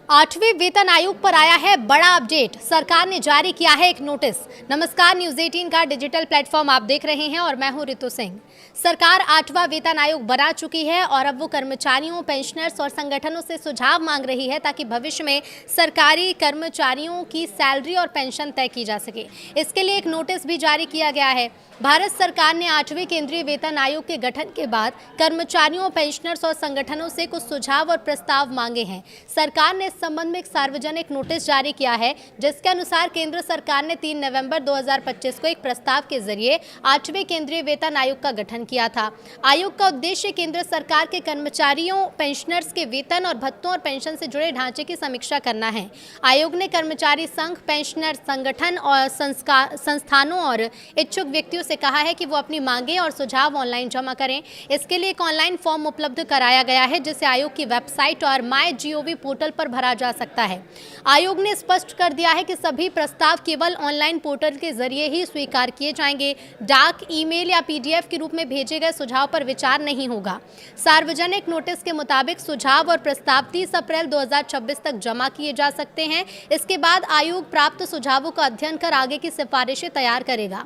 आठवें वेतन आयोग पर आया है बड़ा अपडेट। सरकार ने जारी किया है एक नोटिस। नमस्कार, न्यूज 18 का डिजिटल प्लेटफॉर्म आप देख रहे हैं और मैं हूं रितु सिंह। सरकार आठवां वेतन आयोग बना चुकी है और अब वो कर्मचारियों, पेंशनर्स और संगठनों से सुझाव मांग रही है ताकि भविष्य में सरकारी कर्मचारियों की सैलरी और पेंशन तय की जा सके। इसके लिए एक नोटिस भी जारी किया गया है। भारत सरकार ने आठवें केंद्रीय वेतन आयोग के गठन के बाद कर्मचारियों, पेंशनर्स और संगठनों से कुछ सुझाव और प्रस्ताव मांगे हैं। सरकार ने इस संबंध में एक सार्वजनिक नोटिस जारी किया है, जिसके अनुसार केंद्र सरकार ने 3 नवंबर 2025 को एक प्रस्ताव के जरिए आठवें केंद्रीय वेतन आयोग का गठन किया था। आयोग का उद्देश्य केंद्र सरकार के कर्मचारियों, पेंशनर्स के वेतन और भत्तों और पेंशन से जुड़े ढांचे की समीक्षा करना है। आयोग ने कर्मचारी संघ, पेंशनर संगठन और संस्थानों और इच्छुक व्यक्तियों से कहा है कि वो अपनी मांगे और सुझाव ऑनलाइन जमा करें। इसके लिए एक ऑनलाइन फॉर्म उपलब्ध कराया गया है, जिसे आयोग की वेबसाइट और MyGov पोर्टल पर भरा जा सकता है। आयोग ने स्पष्ट कर दिया है कि सभी प्रस्ताव केवल ऑनलाइन पोर्टल के जरिए ही स्वीकार किए जाएंगे। डाक, ईमेल या PDF के रूप में भेजे गए सुझाव पर विचार नहीं होगा। सार्वजनिक नोटिस के मुताबिक सुझाव और प्रस्ताव 30 अप्रैल 2026 तक जमा किए जा सकते हैं। इसके बाद आयोग प्राप्त सुझावों का अध्ययन कर आगे की सिफारिशें तैयार करेगा।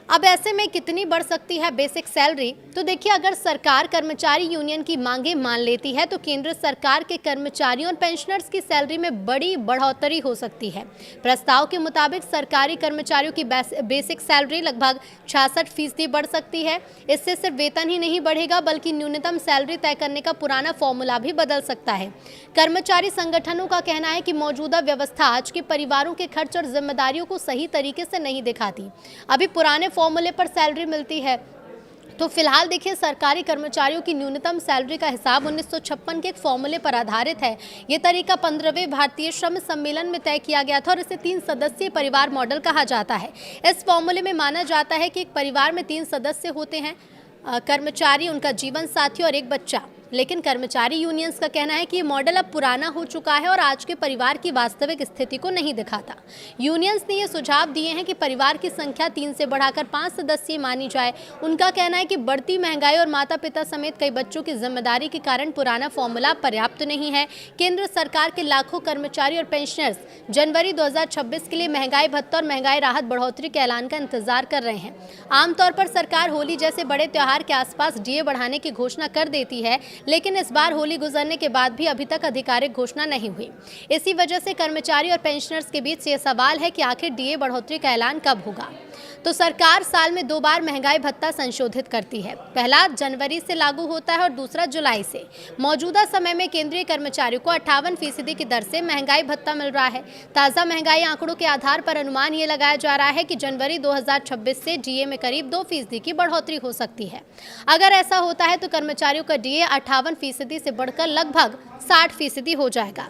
अब ऐसे में कितनी बढ़ सकती है बेसिक सैलरी? तो देखिए, अगर सरकार कर्मचारी यूनियन की मांगे मान लेती है तो केंद्र सरकार के कर्मचारियों और पेंशनर्स की सैलरी में बड़ी बढ़ोतरी हो सकती है। प्रस्ताव के मुताबिक सरकारी कर्मचारियों की बेसिक सैलरी लगभग 66% बढ़ सकती है। इससे सिर्फ वेतन ही नहीं बढ़ेगा, बल्कि न्यूनतम सैलरी तय करने का पुराना फॉर्मूला भी बदल सकता है। कर्मचारी संगठनों का कहना है कि मौजूदा व्यवस्था आज के परिवारों के खर्च और जिम्मेदारियों को सही तरीके से नहीं दिखाती। अभी पुराने फॉर्मूले पर सैलरी मिलती है। तो फिलहाल देखिए, सरकारी कर्मचारियों की न्यूनतम सैलरी का हिसाब 1956 के एक फॉर्मूले पर आधारित है। ये तरीका 15वें भारतीय श्रम सम्मेलन में तय किया गया था और इसे 3 सदस्यीय परिवार मॉडल कहा जाता है। इस फॉर्मूले में माना जाता है कि एक परिवार में 3 सदस्य होते हैं, कर्मचारी, उनका जीवन साथी और एक बच्चा। लेकिन कर्मचारी यूनियंस का कहना है कि ये मॉडल अब पुराना हो चुका है और आज के परिवार की वास्तविक स्थिति को नहीं दिखाता। यूनियंस ने ये सुझाव दिए हैं कि परिवार की संख्या 3 से बढ़ाकर 5 सदस्यीय मानी जाए। उनका कहना है कि बढ़ती महंगाई और माता पिता समेत कई बच्चों की जिम्मेदारी के कारण पुराना फॉर्मूला पर्याप्त नहीं है। केंद्र सरकार के लाखों कर्मचारी और पेंशनर्स जनवरी 2026 के लिए महंगाई भत्ता और महंगाई राहत बढ़ोतरी के ऐलान का इंतजार कर रहे हैं। आमतौर पर सरकार होली जैसे बड़े त्योहार के आसपास DA बढ़ाने की घोषणा कर देती है, लेकिन इस बार होली गुजरने के बाद भी अभी तक आधिकारिक घोषणा नहीं हुई। इसी वजह से कर्मचारी और पेंशनर्स के बीच ये सवाल है कि आखिर DA बढ़ोतरी का ऐलान कब होगा। तो सरकार साल में 2 बार महंगाई भत्ता संशोधित करती है। पहला जनवरी से लागू होता है और दूसरा जुलाई से। मौजूदा समय में केंद्रीय कर्मचारियों को 58% की दर से महंगाई भत्ता मिल रहा है। ताज़ा महंगाई आंकड़ों के आधार पर अनुमान ये लगाया जा रहा है कि जनवरी 2026 से DA में करीब 2% की बढ़ोतरी हो सकती है। अगर ऐसा होता है तो कर्मचारियों का DA 58% से बढ़कर लगभग 60% हो जाएगा।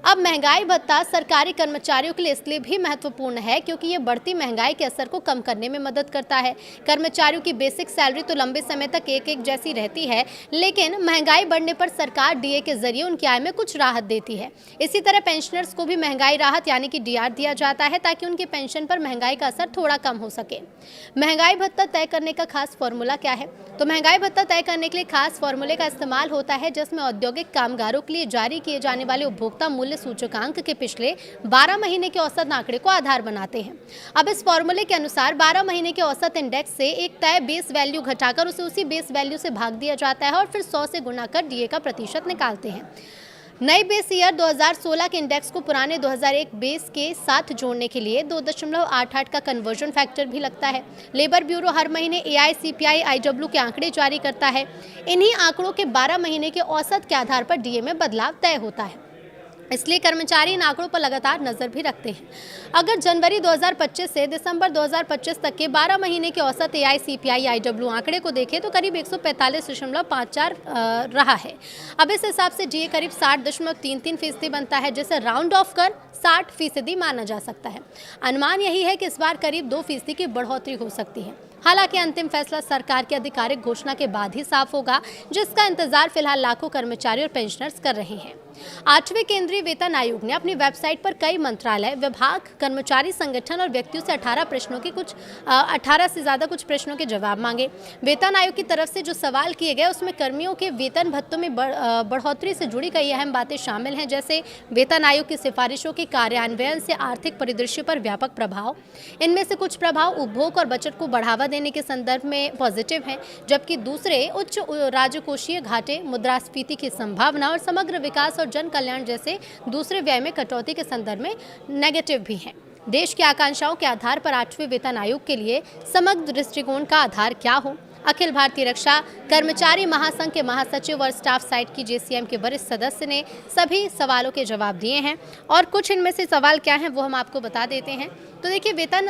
अब महंगाई भत्ता सरकारी कर्मचारियों के लिए इसलिए भी महत्वपूर्ण है क्योंकि ये बढ़ती महंगाई के असर को कम करने में मदद करता है। कर्मचारियों की बेसिक सैलरी तो लंबे समय तक एक जैसी रहती है, लेकिन महंगाई बढ़ने पर सरकार DA के जरिए उनकी आय में कुछ राहत देती है। इसी तरह पेंशनर्स को भी महंगाई राहत यानी कि DR दिया जाता है ताकि उनकी पेंशन पर महंगाई का असर थोड़ा कम हो सके। महंगाई भत्ता तय करने का खास फॉर्मूला क्या है? तो महंगाई भत्ता तय करने के लिए खास फॉर्मूले का इस्तेमाल होता है, जिसमें औद्योगिक कामगारों के लिए जारी किए जाने वाले उपभोक्ता मूल्य सूचकांक के पिछले 12 महीने के औसत आंकड़े को आधार बनाते हैं। अब इस फॉर्मूले के अनुसार 12 महीने के औसत इंडेक्स से एक तय बेस वैल्यू घटाकर उसे उसी बेस वैल्यू से भाग दिया जाता है और फिर 100 से गुणा कर DA का प्रतिशत निकालते हैं। नए बेस ईयर 2016 के इंडेक्स को पुराने 2001 बेस के साथ जोड़ने के लिए 2.88 का कन्वर्जन फैक्टर भी लगता है। लेबर ब्यूरो हर महीने AI, CPI, IW के आंकड़े जारी करता है। इन्हीं आंकड़ों के 12 महीने के औसत के आधार पर DA में बदलाव तय होता है, इसलिए कर्मचारी इन आंकड़ों पर लगातार नजर भी रखते हैं। अगर जनवरी 2025 से दिसंबर 2025 तक के 12 महीने के औसत AI, CPI, IW आंकड़े को देखें तो करीब 145.54 रहा है। अब इस हिसाब से DA करीब 60.33% बनता है, जिसे राउंड ऑफ कर 60% माना जा सकता है। अनुमान यही है कि इस बार करीब 2% की बढ़ोतरी हो सकती है। हालांकि अंतिम फैसला सरकार की आधिकारिक घोषणा के बाद ही साफ होगा, जिसका इंतजार फिलहाल लाखों कर्मचारी और पेंशनर्स कर रहे हैं। 8वें केंद्रीय वेतन आयोग ने अपनी वेबसाइट पर कई मंत्रालय, विभाग, कर्मचारी संगठन और व्यक्तियों से 18 से ज़्यादा कुछ प्रश्नों के जवाब मांगे। वेतन आयोग की तरफ से जो सवाल किए गए उसमें कर्मियों के वेतन भत्तों में बढ़ोतरी से जुड़ी कई अहम बातें शामिल हैं, जैसे वेतन आयोग की सिफारिशों के कार्यान्वयन से आर्थिक परिदृश्य पर व्यापक प्रभाव। इनमें से कुछ प्रभाव उपभोग और बचत को बढ़ावा देने के संदर्भ में पॉजिटिव हैं, जबकि दूसरे उच्च राजकोषीय घाटे, मुद्रास्फीति की संभावना और समग्र विकास और जन कल्याण जैसे दूसरे व्यय में कटौती के संदर्भ में नेगेटिव भी हैं। देश की आकांक्षाओं के आधार पर 8वें वेतन आयोग के लिए समग्र दृष्टिकोण का आधार क्या हो? अखिल भारतीय रक्षा कर्मचारी महासंघ के महासचिव और स्टाफ साइट की जेसीएम के वरिष्ठ सदस्य ने सभी सवालों के जवाब दिए हैं, और कुछ इनमें से सवाल क्या हैं वो हम आपको बता देते हैं। तो देखिए, वेतन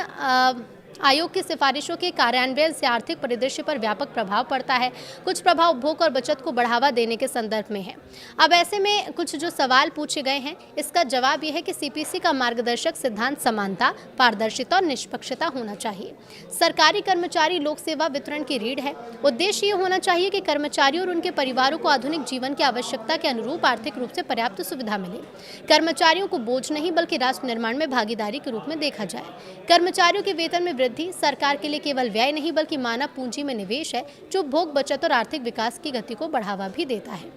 आयोग की सिफारिशों के कार्यान्वयन से आर्थिक परिदृश्य पर व्यापक प्रभाव पड़ता है। कुछ प्रभाव उपभोग और बचत को बढ़ावा देने के संदर्भ में है। अब ऐसे में कुछ जो सवाल पूछे गए हैं, इसका जवाब यह है कि सीपीसी का मार्गदर्शक सिद्धांत समानता, पारदर्शिता और निष्पक्षता होना चाहिए। सरकारी कर्मचारी लोक सेवा वितरण की रीढ़ है। उद्देश्य ये होना चाहिए कि कर्मचारियों और उनके परिवारों को आधुनिक जीवन की आवश्यकता के अनुरूप आर्थिक रूप से पर्याप्त सुविधा मिले। कर्मचारियों को बोझ नहीं बल्कि राष्ट्र निर्माण में भागीदारी के रूप में देखा जाए। कर्मचारियों के वेतन में वृद्धि सरकार के लिए केवल व्यय नहीं बल्कि मानव पूंजी में निवेश है, जो भोग, बचत और आर्थिक विकास की गति को बढ़ावा भी देता है।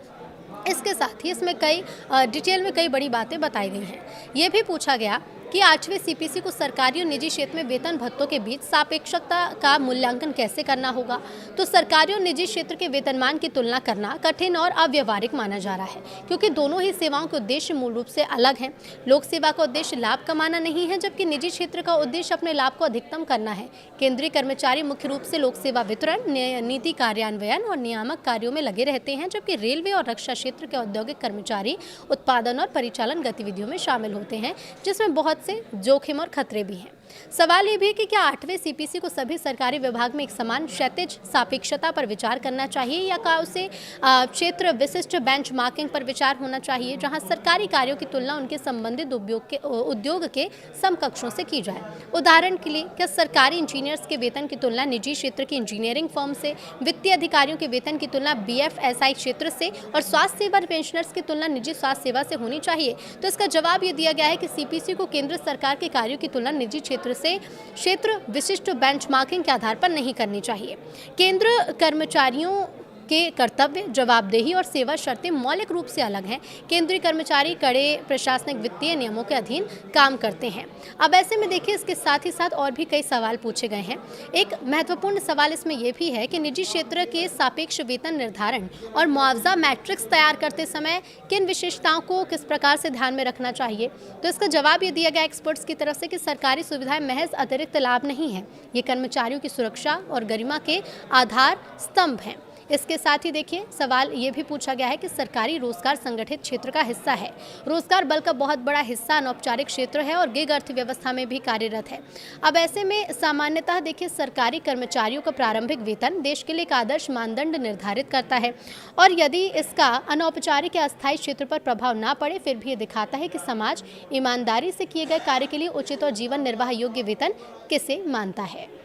इसके साथ ही इसमें कई डिटेल में कई बड़ी बातें बताई गई हैं। ये भी पूछा गया कि 8वें सीपीसी को सरकारी और निजी क्षेत्र में वेतन भत्तों के बीच सापेक्षता का मूल्यांकन कैसे करना होगा। तो सरकारी और निजी क्षेत्र के वेतनमान की तुलना करना कठिन और अव्यवहारिक माना जा रहा है, क्योंकि दोनों ही सेवाओं के उद्देश्य मूल रूप से अलग हैं। लोक सेवा का उद्देश्य लाभ कमाना नहीं है, जबकि निजी क्षेत्र का उद्देश्य अपने लाभ को अधिकतम करना है। केंद्रीय कर्मचारी मुख्य रूप से लोक सेवा वितरण, नीति कार्यान्वयन और नियामक कार्यों में लगे रहते हैं, जबकि रेलवे और रक्षा क्षेत्र के औद्योगिक कर्मचारी उत्पादन और परिचालन गतिविधियों में शामिल होते हैं, जिसमें बहुत से जोखिम और खतरे भी हैं। सवाल ये भी है कि क्या 8वें सीपीसी को सभी सरकारी विभाग में एक समान क्षैतिज सापेक्षता पर विचार करना चाहिए, या क्या उसे क्षेत्र विशिष्ट बेंचमार्किंग पर विचार होना चाहिए, जहां सरकारी कार्यों की तुलना उनके संबंधित उद्योग के समकक्षों से की जाए। उदाहरण के लिए, क्या सरकारी इंजीनियर्स के वेतन की तुलना निजी क्षेत्र की इंजीनियरिंग फर्म से, वित्तीय अधिकारियों के वेतन की तुलना बीएफएसआई क्षेत्र से और स्वास्थ्य सेवा पेंशनर्स की तुलना निजी स्वास्थ्य सेवा से होनी चाहिए? तो इसका जवाब ये दिया गया है कि सीपीसी को केंद्र सरकार के कार्यों की तुलना निजी क्षेत्र से क्षेत्र विशिष्ट बेंचमार्किंग के आधार पर नहीं करनी चाहिए। केंद्र कर्मचारियों के कर्तव्य, जवाबदेही और सेवा शर्तें मौलिक रूप से अलग हैं। केंद्रीय कर्मचारी कड़े प्रशासनिक वित्तीय नियमों के अधीन काम करते हैं। अब ऐसे में देखिए, इसके साथ ही साथ और भी कई सवाल पूछे गए हैं। एक महत्वपूर्ण सवाल इसमें यह भी है कि निजी क्षेत्र के सापेक्ष वेतन निर्धारण और मुआवजा मैट्रिक्स तैयार करते समय किन विशेषताओं को किस प्रकार से ध्यान में रखना चाहिए। तो इसका जवाब ये दिया गया एक्सपर्ट्स की तरफ से कि सरकारी सुविधाएं महज अतिरिक्त लाभ नहीं है, ये कर्मचारियों की सुरक्षा और गरिमा के आधार स्तंभ हैं। इसके साथ ही देखिए, सवाल ये भी पूछा गया है कि सरकारी रोजगार संगठित क्षेत्र का हिस्सा है। रोजगार बल का बहुत बड़ा हिस्सा अनौपचारिक क्षेत्र है और गिग अर्थव्यवस्था में भी कार्यरत है। अब ऐसे में सामान्यतः देखिए, सरकारी कर्मचारियों का प्रारंभिक वेतन देश के लिए एक आदर्श मानदंड निर्धारित करता है, और यदि इसका अनौपचारिक या अस्थायी क्षेत्र पर प्रभाव ना पड़े, फिर भी ये दिखाता है कि समाज ईमानदारी से किए गए कार्य के लिए उचित और जीवन निर्वाह योग्य वेतन किसे मानता है।